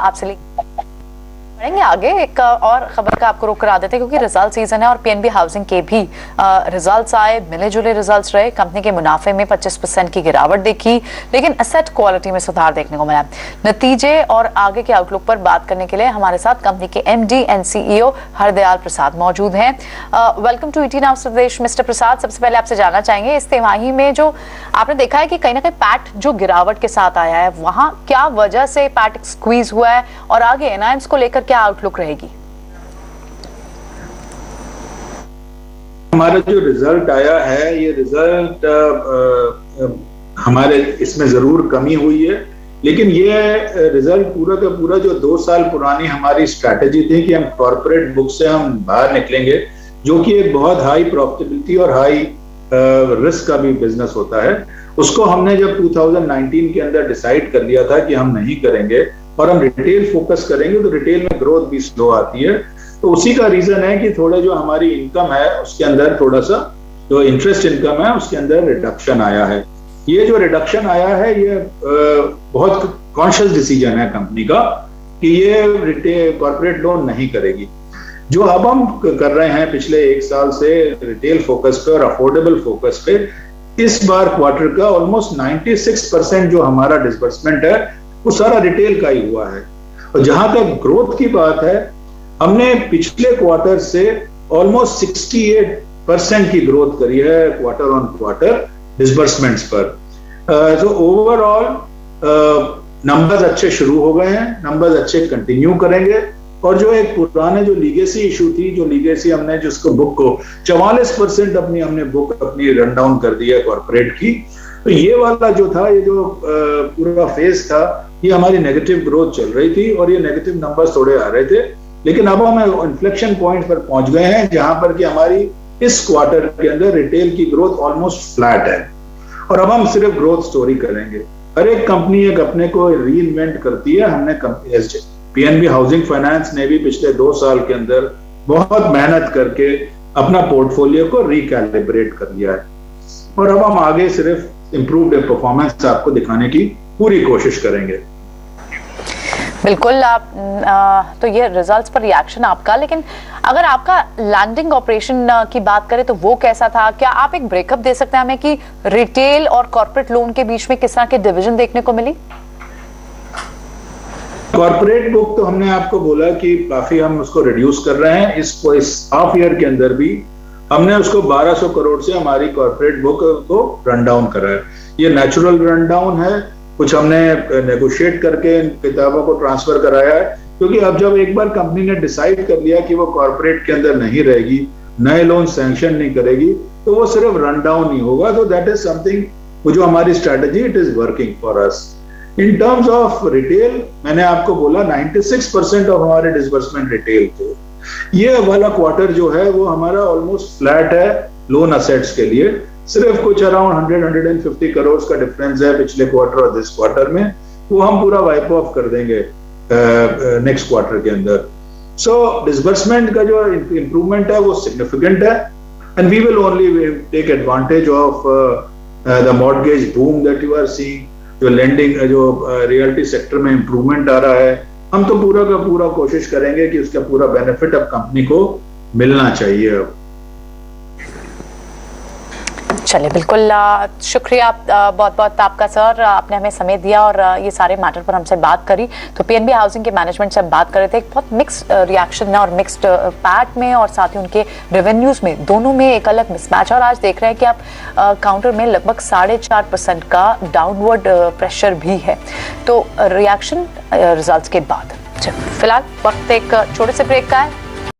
आपसे बढ़ेंगे आगे। एक और खबर का आपको रुख करा देते हैं क्योंकि रिजल्ट सीजन है और पीएनबी हाउसिंग के भी रिजल्ट्स आए, मिले जुले रिजल्ट्स रहे। कंपनी के मुनाफे में 25% की गिरावट देखी, लेकिन एसेट क्वालिटी में सुधार देखने को मिला। नतीजे और आगे के आउटलुक पर बात करने के लिए हमारे साथ कंपनी के MD and CEO Hardayal Prasad मौजूद हैं। Welcome to ET Now Pradesh mister Prasad. सबसे पहले आपसे जानना चाहेंगे, इस तिमाही में जो आपने देखा है कि कहीं ना कहीं पैट जो गिरावट के साथ आया है, वहां क्या वजह से पैट स्क्वीज हुआ है और आगे एनआईएम्स को लेकर क्या आउटलुक रहेगी? हमारा जो रिजल्ट आया है, ये रिजल्ट हमारे इसमें जरूर कमी हुई है, लेकिन ये रिजल्ट पूरा का पूरा जो 2 साल पुरानी हमारी स्ट्रैटेजी थी कि हम कॉर्पोरेट बुक से हम बाहर निकलेंगे, जो कि एक बहुत हाई प्रॉफिटेबिलिटी और हाई रिस्क का भी बिजनेस होता है, उसको हमने जब 2019 के अंदर डिसाइड कर लिया था कि हम नहीं करेंगे और हम रिटेल फोकस करेंगे, तो रिटेल में ग्रोथ भी स्लो आती है। तो उसी का रीजन है कि थोड़े जो हमारी इनकम है उसके अंदर थोड़ा सा जो इंटरेस्ट इनकम है उसके अंदर रिडक्शन आया है। ये जो रिडक्शन आया है ये बहुत कॉन्शियस डिसीजन है कंपनी का कि ये रिटेल कॉर्पोरेट लोन नहीं करेगी। जो अब हम कर रहे हैं पिछले 1 साल से रिटेल फोकस पे और अफोर्डेबल फोकस पे, इस बार क्वार्टर का ऑलमोस्ट 96% जो हमारा डिसबर्समेंट है वो सारा रिटेल का ही हुआ है। और जहां तक ग्रोथ की बात है, हमने पिछले क्वार्टर से ऑलमोस्ट 68% की ग्रोथ करी है क्वार्टर ऑन क्वार्टर डिसबर्समेंट्स पर। तो ओवरऑल नंबर्स अच्छे शुरू हो गए हैं, नंबर्स अच्छे कंटिन्यू करेंगे। और जो एक पुराने जो लीगेसी इशू थी, जो लीगेसी हमने जिसको बुक को 44% हमने बुक अपनी रन डाउन कर दी है कॉर्पोरेट की, तो ये वाला जो था, ये जो पूरा फेज था, ये हमारी नेगेटिव ग्रोथ चल रही थी और ये नेगेटिव नंबर्स थोड़े आ रहे थे। लेकिन अब हम इन्फ्लेक्शन पॉइंट पर पहुंच गए हैं जहां पर कि हमारी इस क्वार्टर के अंदर रिटेल की ग्रोथ ऑलमोस्ट फ्लैट है और अब हम सिर्फ ग्रोथ स्टोरी करेंगे। हर एक कंपनी एक अपने को रीइन्वेंट करती है। हमने पीएनबी हाउसिंग फाइनेंस ने भी पिछले 2 साल के अंदर बहुत मेहनत करके अपना पोर्टफोलियो को रिकैलिब्रेट कर लिया है और अब हम आगे सिर्फ इम्प्रूव्ड परफॉर्मेंस आपको दिखाने की पूरी कोशिश करेंगे। बिल्कुल। आप तो ये रिजल्ट्स पर रिएक्शन आपका, लेकिन अगर आपका लैंडिंग ऑपरेशन की बात करें तो वो कैसा था? क्या आप एक ब्रेकअप दे सकते हैं हमें कि रिटेल और कॉर्पोरेट लोन के बीच में किस तरह की डिवीजन देखने को मिली? कॉर्पोरेट बुक तो हमने आपको बोला कि काफी हम उसको रिड्यूस कर रहे हैं। इस हाफ ईयर के अंदर भी हमने उसको 1200 करोड़ से हमारी कॉर्पोरेट बुक को रन डाउन करा है। ये नेचुरल रन डाउन है, कुछ हमने नेगोशिएट करके इन किताबों को ट्रांसफर कराया है, क्योंकि अब जब एक बार कंपनी ने डिसाइड कर लिया कि वो कॉर्पोरेट के अंदर नहीं रहेगी, नए लोन सैंक्शन नहीं करेगी, तो वो सिर्फ रन डाउन ही होगा। तो दैट इज समथिंग, वो जो हमारी strategy, it is working for us. In terms of retail, मैंने आपको बोला 96% ऑफ हमारे डिसबर्समेंट रिटेल थे। ये वाला क्वार्टर जो है वो हमारा ऑलमोस्ट फ्लैट है लोन असेट्स के लिए। सिर्फ कुछ अराउंड 100-150 करोड़ का डिफरेंस है पिछले क्वार्टर और दिस क्वार्टर में, वो हम पूरा वाइप ऑफ कर देंगे नेक्स्ट क्वार्टर के अंदर। सो डिसबर्समेंट का जो इंप्रूवमेंट है वो सिग्निफिकेंट है and we will only take advantage of the mortgage boom that you are seeing. जो लेंडिंग, जो रियल्टी सेक्टर में इंप्रूवमेंट आ रहा है, हम तो पूरा का पूरा कोशिश करेंगे कि उसका पूरा बेनिफिट अब कंपनी को मिलना चाहिए। अब चलिए, बिल्कुल शुक्रिया बहुत बहुत आपका सर, आपने हमें समय दिया और ये सारे मैटर पर हमसे बात करी। तो पीएनबी हाउसिंग के मैनेजमेंट से हम बात कर रहे थे, एक बहुत मिक्स्ड रिएक्शन है और मिक्स्ड पैट में और साथ ही उनके रेवेन्यूज में, दोनों में एक अलग मिसमैच। और आज देख रहे हैं कि आप काउंटर में लगभग 4.5% का डाउनवर्ड प्रेशर भी है। तो रिएक्शन रिजल्ट्स के बाद। फिलहाल वक्त एक छोटे से ब्रेक का है।